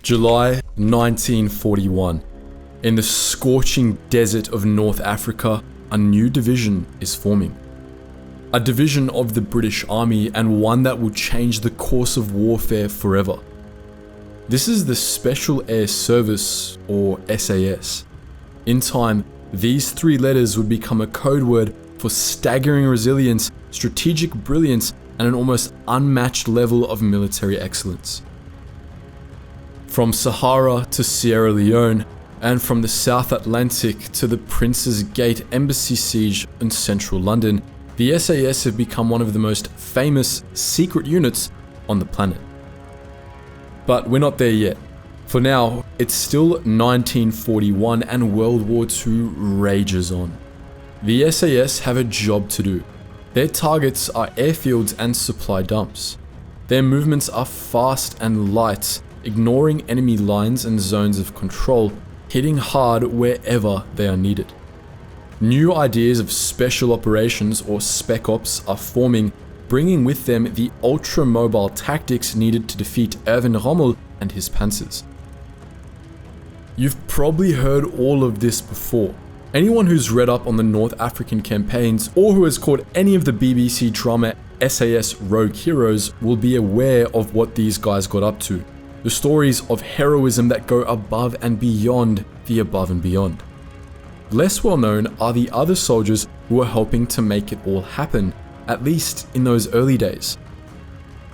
July 1941. In the scorching desert of North Africa, a new division is forming. A division of the British Army, and one that will change the course of warfare forever. This is the Special Air Service, or SAS. In time, these three letters would become a code word for staggering resilience, strategic brilliance, and an almost unmatched level of military excellence. From Sahara to Sierra Leone, and from the South Atlantic to the Prince's Gate embassy siege in central London, the SAS have become one of the most famous secret units on the planet. But we're not there yet. For now, it's still 1941 and World War II rages on. The SAS have a job to do. Their targets are airfields and supply dumps. Their movements are fast and light, ignoring enemy lines and zones of control, hitting hard wherever they are needed. New ideas of special operations, or Spec Ops, are forming, bringing with them the ultra-mobile tactics needed to defeat Erwin Rommel and his panzers. You've probably heard all of this before. Anyone who's read up on the North African campaigns, or who has caught any of the BBC drama SAS Rogue Heroes, will be aware of what these guys got up to. The stories of heroism that go above and beyond the above and beyond. Less well known are the other soldiers who were helping to make it all happen, at least in those early days.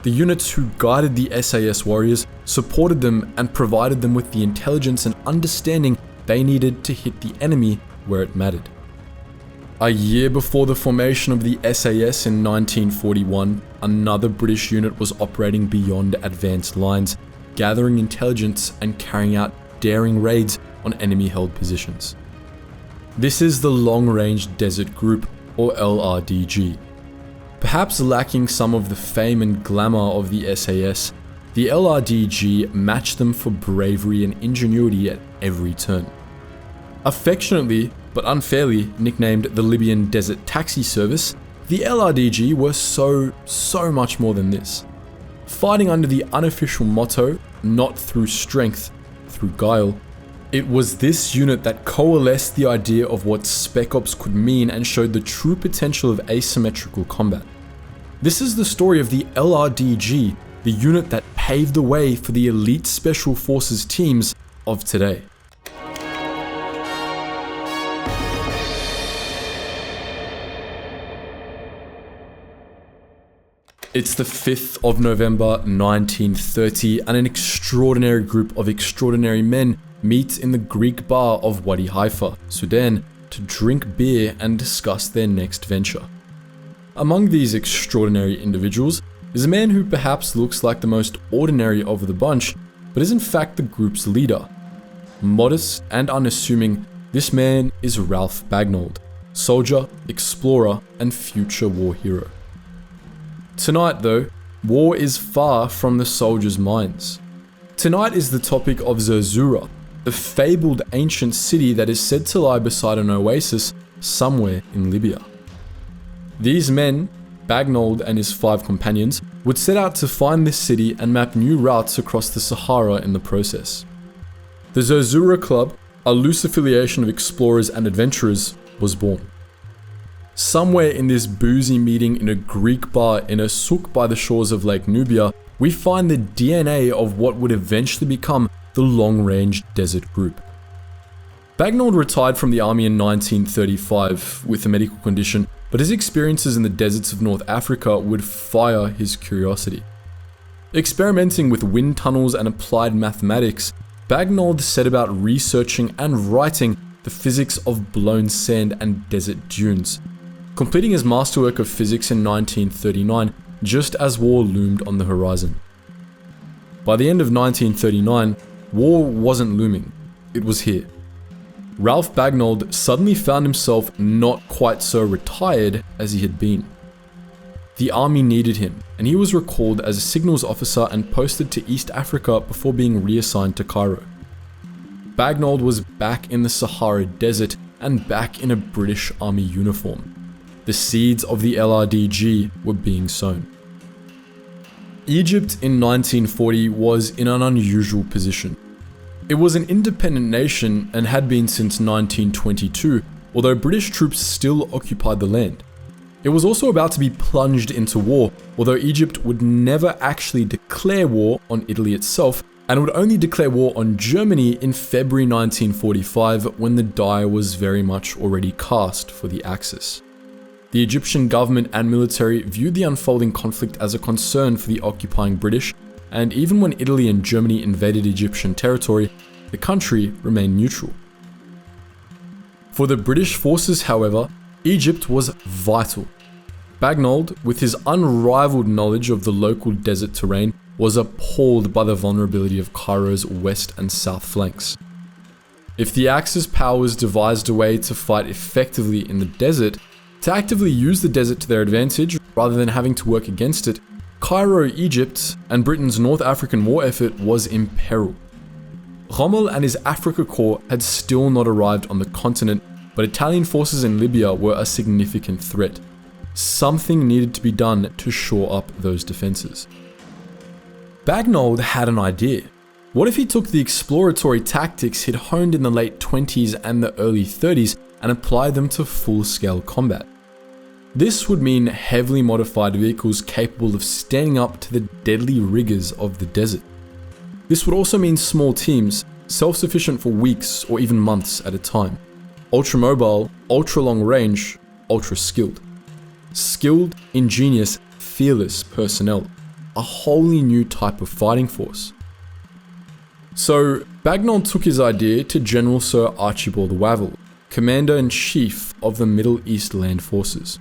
The units who guided the SAS warriors, supported them, and provided them with the intelligence and understanding they needed to hit the enemy where it mattered. A year before the formation of the SAS in 1941, another British unit was operating beyond advanced lines, gathering intelligence and carrying out daring raids on enemy-held positions. This is the Long Range Desert Group, or LRDG. Perhaps lacking some of the fame and glamour of the SAS, the LRDG matched them for bravery and ingenuity at every turn. Affectionately, but unfairly nicknamed the Libyan Desert Taxi Service, the LRDG were so much more than this. Fighting under the unofficial motto, "Not through strength, through guile," it was this unit that coalesced the idea of what Spec Ops could mean and showed the true potential of asymmetrical combat. This is the story of the LRDG, the unit that paved the way for the elite special forces teams of today. It's the 5th of November 1930, and an extraordinary group of extraordinary men meet in the Greek bar of Wadi Haifa, Sudan, to drink beer and discuss their next venture. Among these extraordinary individuals is a man who perhaps looks like the most ordinary of the bunch, but is in fact the group's leader. Modest and unassuming, this man is Ralph Bagnold, soldier, explorer, and future war hero. Tonight though, war is far from the soldiers' minds. Tonight is the topic of Zerzura, the fabled ancient city that is said to lie beside an oasis somewhere in Libya. These men, Bagnold and his 5 companions, would set out to find this city and map new routes across the Sahara in the process. The Zerzura Club, a loose affiliation of explorers and adventurers, was born. Somewhere in this boozy meeting in a Greek bar in a souk by the shores of Lake Nubia, we find the DNA of what would eventually become the Long Range Desert Group. Bagnold retired from the army in 1935 with a medical condition, but his experiences in the deserts of North Africa would fire his curiosity. Experimenting with wind tunnels and applied mathematics, Bagnold set about researching and writing the physics of blown sand and desert dunes, completing his masterwork of physics in 1939 just as war loomed on the horizon. By the end of 1939, war wasn't looming, it was here. Ralph Bagnold suddenly found himself not quite so retired as he had been. The army needed him, and he was recalled as a signals officer and posted to East Africa before being reassigned to Cairo. Bagnold was back in the Sahara Desert and back in a British Army uniform. The seeds of the LRDG were being sown. Egypt in 1940 was in an unusual position. It was an independent nation and had been since 1922, although British troops still occupied the land. It was also about to be plunged into war, although Egypt would never actually declare war on Italy itself, and would only declare war on Germany in February 1945 when the die was very much already cast for the Axis. The Egyptian government and military viewed the unfolding conflict as a concern for the occupying British, and even when Italy and Germany invaded Egyptian territory, the country remained neutral. For the British forces, however, Egypt was vital. Bagnold, with his unrivaled knowledge of the local desert terrain, was appalled by the vulnerability of Cairo's west and south flanks. If the Axis powers devised a way to fight effectively in the desert, to actively use the desert to their advantage rather than having to work against it, Cairo, Egypt, and Britain's North African war effort was in peril. Rommel and his Africa Corps had still not arrived on the continent, but Italian forces in Libya were a significant threat. Something needed to be done to shore up those defenses. Bagnold had an idea. What if he took the exploratory tactics he'd honed in the late 20s and the early 30s and applied them to full-scale combat? This would mean heavily modified vehicles capable of standing up to the deadly rigors of the desert. This would also mean small teams, self-sufficient for weeks or even months at a time. Ultra-mobile, ultra-long range, ultra-skilled. Skilled, ingenious, fearless personnel. A wholly new type of fighting force. So, Bagnold took his idea to General Sir Archibald Wavell, Commander-in-Chief of the Middle East Land Forces.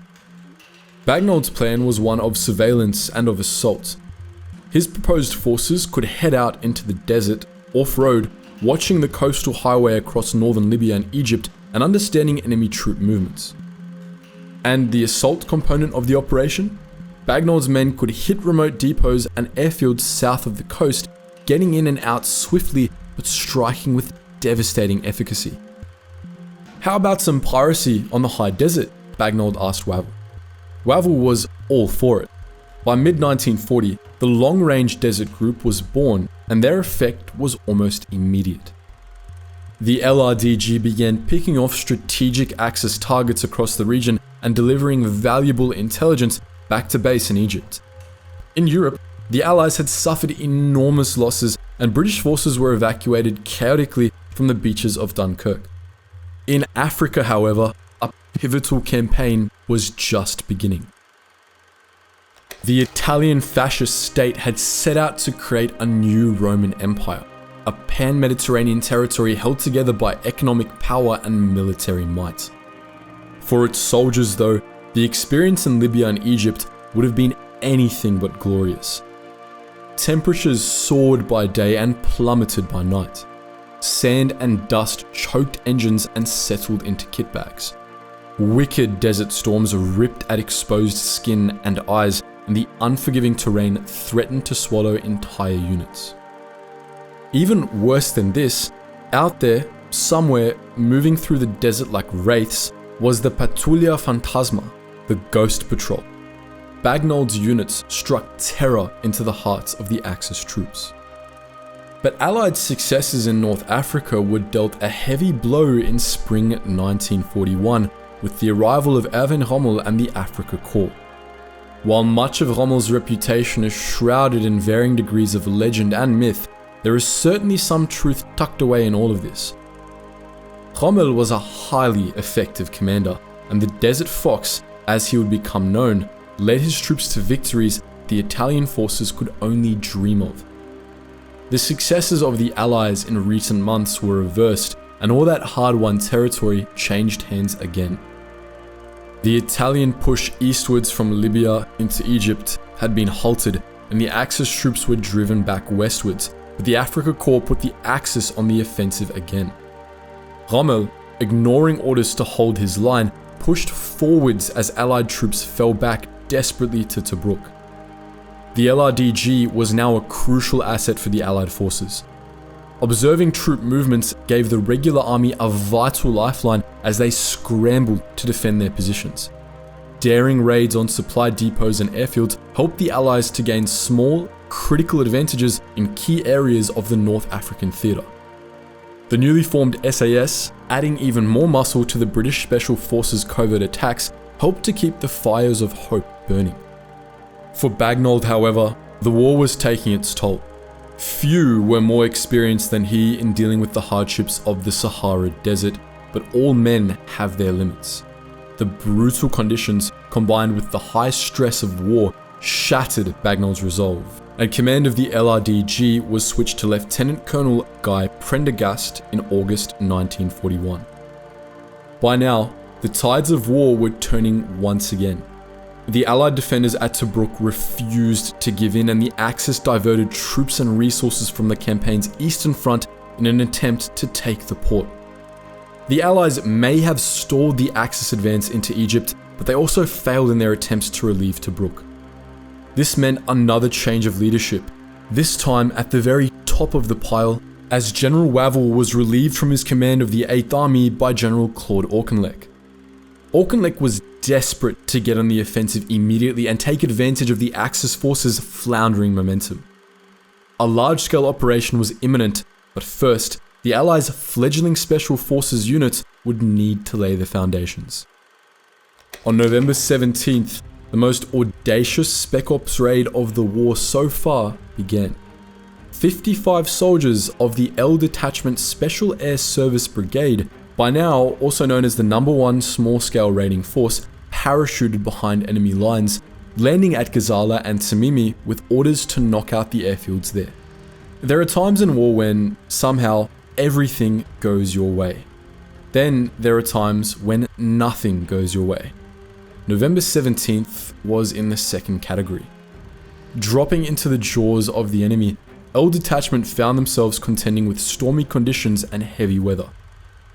Bagnold's plan was one of surveillance and of assault. His proposed forces could head out into the desert, off-road, watching the coastal highway across northern Libya and Egypt and understanding enemy troop movements. And the assault component of the operation? Bagnold's men could hit remote depots and airfields south of the coast, getting in and out swiftly but striking with devastating efficacy. How about some piracy on the high desert? Bagnold asked Wavell. Wavell was all for it. By mid-1940, the Long-Range Desert Group was born, and their effect was almost immediate. The LRDG began picking off strategic Axis targets across the region and delivering valuable intelligence back to base in Egypt. In Europe, the Allies had suffered enormous losses, and British forces were evacuated chaotically from the beaches of Dunkirk. In Africa, however, a pivotal campaign was just beginning. The Italian fascist state had set out to create a new Roman Empire, a pan-Mediterranean territory held together by economic power and military might. For its soldiers, though, the experience in Libya and Egypt would have been anything but glorious. Temperatures soared by day and plummeted by night. Sand and dust choked engines and settled into kit bags. Wicked desert storms ripped at exposed skin and eyes, and the unforgiving terrain threatened to swallow entire units. Even worse than this, out there, somewhere, moving through the desert like wraiths, was the Pattuglia Fantasma, the Ghost Patrol. Bagnold's units struck terror into the hearts of the Axis troops. But Allied successes in North Africa were dealt a heavy blow in spring 1941 with the arrival of Erwin Rommel and the Afrika Korps. While much of Rommel's reputation is shrouded in varying degrees of legend and myth, there is certainly some truth tucked away in all of this. Rommel was a highly effective commander, and the Desert Fox, as he would become known, led his troops to victories the Italian forces could only dream of. The successes of the Allies in recent months were reversed, and all that hard-won territory changed hands again. The Italian push eastwards from Libya into Egypt had been halted, and the Axis troops were driven back westwards, but the Afrika Korps put the Axis on the offensive again. Rommel, ignoring orders to hold his line, pushed forwards as Allied troops fell back desperately to Tobruk. The LRDG was now a crucial asset for the Allied forces. Observing troop movements gave the regular army a vital lifeline as they scrambled to defend their positions. Daring raids on supply depots and airfields helped the Allies to gain small, critical advantages in key areas of the North African theatre. The newly formed SAS, adding even more muscle to the British Special Forces covert attacks, helped to keep the fires of hope burning. For Bagnold, however, the war was taking its toll. Few were more experienced than he in dealing with the hardships of the Sahara Desert, but all men have their limits. The brutal conditions, combined with the high stress of war, shattered Bagnold's resolve, and command of the LRDG was switched to Lieutenant Colonel Guy Prendergast in August 1941. By now, the tides of war were turning once again. The Allied defenders at Tobruk refused to give in, and the Axis diverted troops and resources from the campaign's eastern front in an attempt to take the port. The Allies may have stalled the Axis advance into Egypt, but they also failed in their attempts to relieve Tobruk. This meant another change of leadership, this time at the very top of the pile, as General Wavell was relieved from his command of the 8th Army by General Claude Auchinleck. Auchinleck was desperate to get on the offensive immediately and take advantage of the Axis forces' floundering momentum. A large-scale operation was imminent, but first, the Allies' fledgling Special Forces units would need to lay the foundations. On November 17th, the most audacious Spec Ops raid of the war so far began. 55 soldiers of the L Detachment Special Air Service Brigade, by now also known as the No. 1 Small-Scale Raiding Force, parachuted behind enemy lines, landing at Gazala and Tamimi with orders to knock out the airfields there. There are times in war when, somehow, everything goes your way. Then there are times when nothing goes your way. November 17th was in the second category. Dropping into the jaws of the enemy, L Detachment found themselves contending with stormy conditions and heavy weather.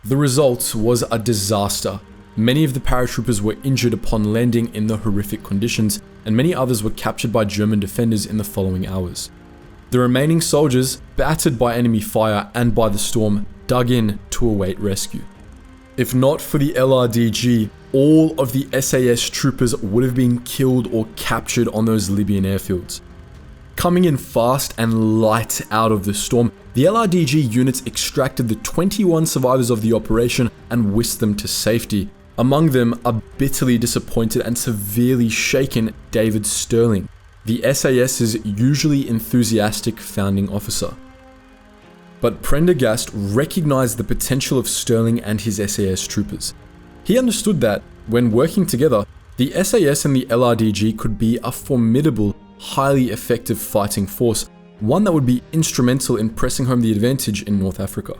The result was a disaster. Many of the paratroopers were injured upon landing in the horrific conditions, and many others were captured by German defenders in the following hours. The remaining soldiers, battered by enemy fire and by the storm, dug in to await rescue. If not for the LRDG, all of the SAS troopers would have been killed or captured on those Libyan airfields. Coming in fast and light out of the storm, the LRDG units extracted the 21 survivors of the operation and whisked them to safety. Among them, a bitterly disappointed and severely shaken David Sterling, the SAS's usually enthusiastic founding officer. But Prendergast recognized the potential of Sterling and his SAS troopers. He understood that, when working together, the SAS and the LRDG could be a formidable, highly effective fighting force, one that would be instrumental in pressing home the advantage in North Africa.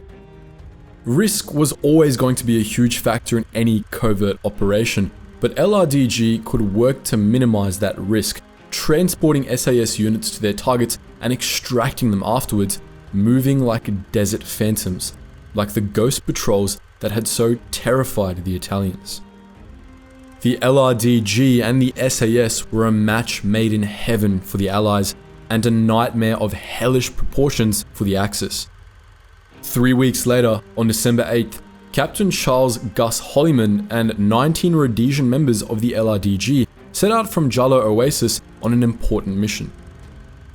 Risk was always going to be a huge factor in any covert operation, but LRDG could work to minimize that risk, transporting SAS units to their targets and extracting them afterwards, moving like desert phantoms, like the ghost patrols that had so terrified the Italians. The LRDG and the SAS were a match made in heaven for the Allies and a nightmare of hellish proportions for the Axis. 3 weeks later, on December 8th, Captain Charles Gus Hollyman and 19 Rhodesian members of the LRDG set out from Jalo Oasis on an important mission.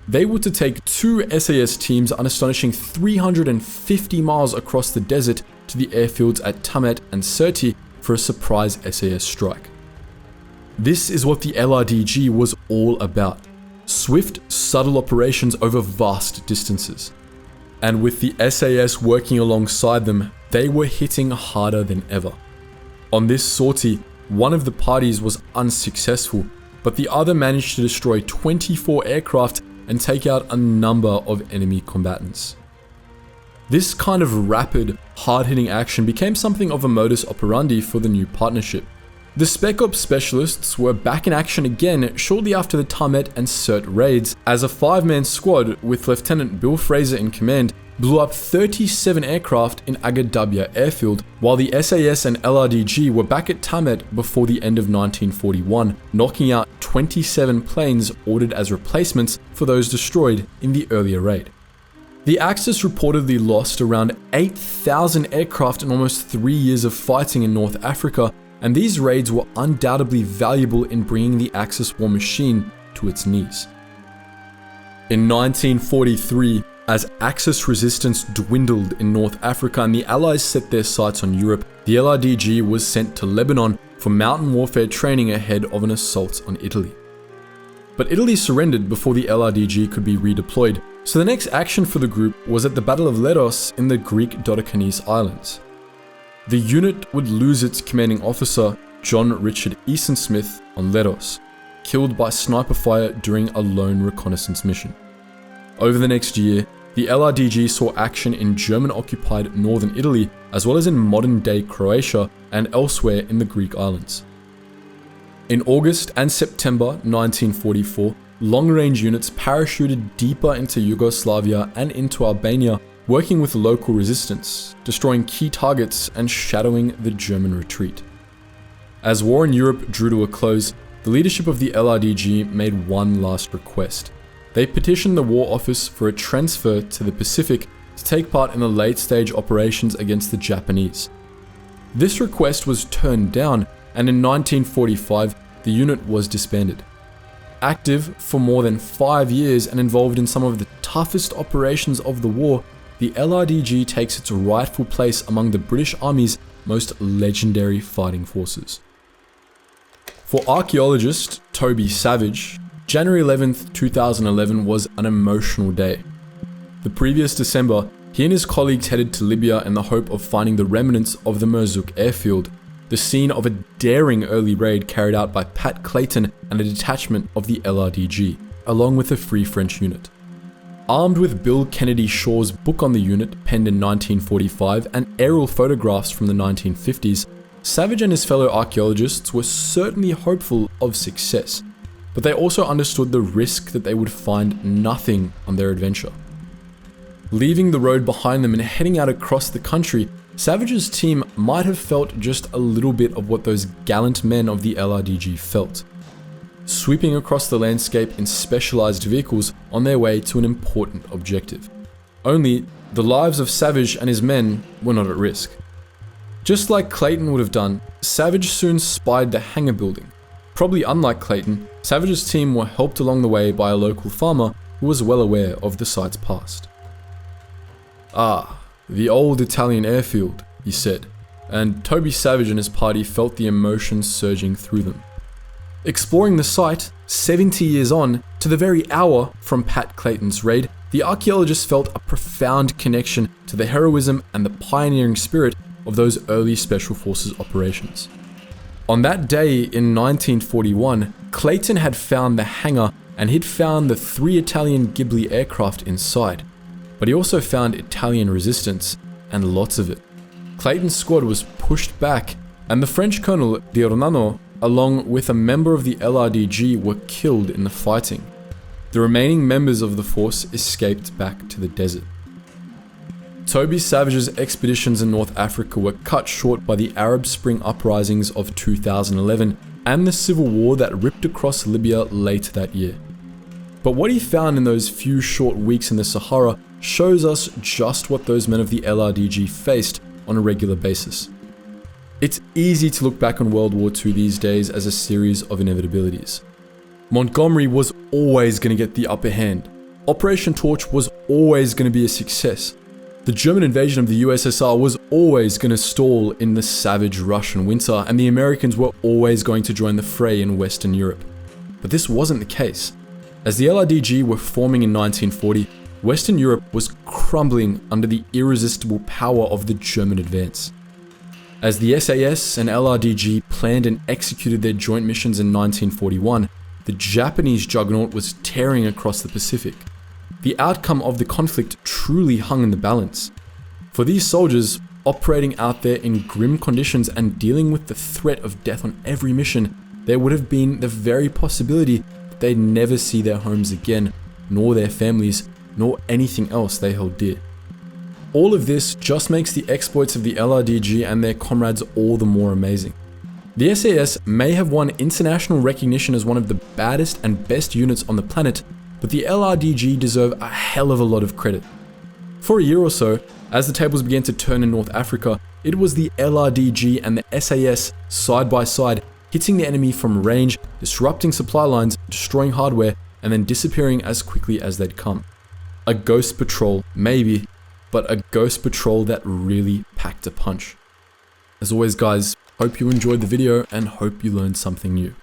They were to take 2 SAS teams an astonishing 350 miles across the desert to the airfields at Tamet and Sirte for a surprise SAS strike. This is what the LRDG was all about: swift, subtle operations over vast distances. And with the SAS working alongside them, they were hitting harder than ever. On this sortie, one of the parties was unsuccessful, but the other managed to destroy 24 aircraft and take out a number of enemy combatants. This kind of rapid, hard-hitting action became something of a modus operandi for the new partnership. The Spec Ops specialists were back in action again shortly after the Tamet and Sirte raids, as a 5-man squad with Lieutenant Bill Fraser in command blew up 37 aircraft in Agadabia airfield, while the SAS and LRDG were back at Tamet before the end of 1941, knocking out 27 planes ordered as replacements for those destroyed in the earlier raid. The Axis reportedly lost around 8,000 aircraft in almost 3 years of fighting in North Africa, and these raids were undoubtedly valuable in bringing the Axis war machine to its knees. In 1943, As Axis resistance dwindled in North Africa and the Allies set their sights on Europe, the LRDG was sent to Lebanon for mountain warfare training ahead of an assault on Italy. But Italy surrendered before the LRDG could be redeployed, so the next action for the group was at the Battle of Leros in the Greek Dodecanese Islands. The unit would lose its commanding officer, John Richard Easton-Smith, on Leros, killed by sniper fire during a lone reconnaissance mission. Over the next year, the LRDG saw action in German-occupied northern Italy, as well as in modern-day Croatia and elsewhere in the Greek islands. In August and September 1944, long-range units parachuted deeper into Yugoslavia and into Albania, working with local resistance, destroying key targets and shadowing the German retreat. As war in Europe drew to a close, the leadership of the LRDG made one last request. They petitioned the War Office for a transfer to the Pacific to take part in the late-stage operations against the Japanese. This request was turned down, and in 1945, the unit was disbanded. Active for more than 5 years and involved in some of the toughest operations of the war, the LRDG takes its rightful place among the British Army's most legendary fighting forces. For archaeologist Toby Savage, January 11th, 2011 was an emotional day. The previous December, he and his colleagues headed to Libya in the hope of finding the remnants of the Mosul airfield, the scene of a daring early raid carried out by Pat Clayton and a detachment of the LRDG, along with a Free French unit. Armed with Bill Kennedy Shaw's book on the unit, penned in 1945, and aerial photographs from the 1950s, Savage and his fellow archaeologists were certainly hopeful of success, but they also understood the risk that they would find nothing on their adventure. Leaving the road behind them and heading out across the country, Savage's team might have felt just a little bit of what those gallant men of the LRDG felt, sweeping across the landscape in specialized vehicles on their way to an important objective. Only, the lives of Savage and his men were not at risk. Just like Clayton would have done, Savage soon spied the hangar building. Probably unlike Clayton, Savage's team were helped along the way by a local farmer who was well aware of the site's past. "Ah, the old Italian airfield," he said, and Toby Savage and his party felt the emotions surging through them. Exploring the site, 70 years on, to the very hour from Pat Clayton's raid, the archaeologists felt a profound connection to the heroism and the pioneering spirit of those early Special Forces operations. On that day in 1941, Clayton had found the hangar and he'd found the 3 Italian Ghibli aircraft inside, but he also found Italian resistance, and lots of it. Clayton's squad was pushed back, and the French colonel D'Ornano, along with a member of the LRDG, were killed in the fighting. The remaining members of the force escaped back to the desert. Toby Savage's expeditions in North Africa were cut short by the Arab Spring uprisings of 2011 and the civil war that ripped across Libya later that year. But what he found in those few short weeks in the Sahara shows us just what those men of the LRDG faced on a regular basis. It's easy to look back on World War II these days as a series of inevitabilities. Montgomery was always going to get the upper hand. Operation Torch was always going to be a success. The German invasion of the USSR was always going to stall in the savage Russian winter, and the Americans were always going to join the fray in Western Europe. But this wasn't the case. As the LRDG were forming in 1940, Western Europe was crumbling under the irresistible power of the German advance. As the SAS and LRDG planned and executed their joint missions in 1941, the Japanese juggernaut was tearing across the Pacific. The outcome of the conflict truly hung in the balance. For these soldiers, operating out there in grim conditions and dealing with the threat of death on every mission, there would have been the very possibility that they'd never see their homes again, nor their families, nor anything else they held dear. All of this just makes the exploits of the LRDG and their comrades all the more amazing. The SAS may have won international recognition as one of the baddest and best units on the planet, but the LRDG deserve a hell of a lot of credit. For a year or so, as the tables began to turn in North Africa, it was the LRDG and the SAS side by side, hitting the enemy from range, disrupting supply lines, destroying hardware, and then disappearing as quickly as they'd come. A ghost patrol, maybe, but a ghost patrol that really packed a punch. As always guys, hope you enjoyed the video and hope you learned something new.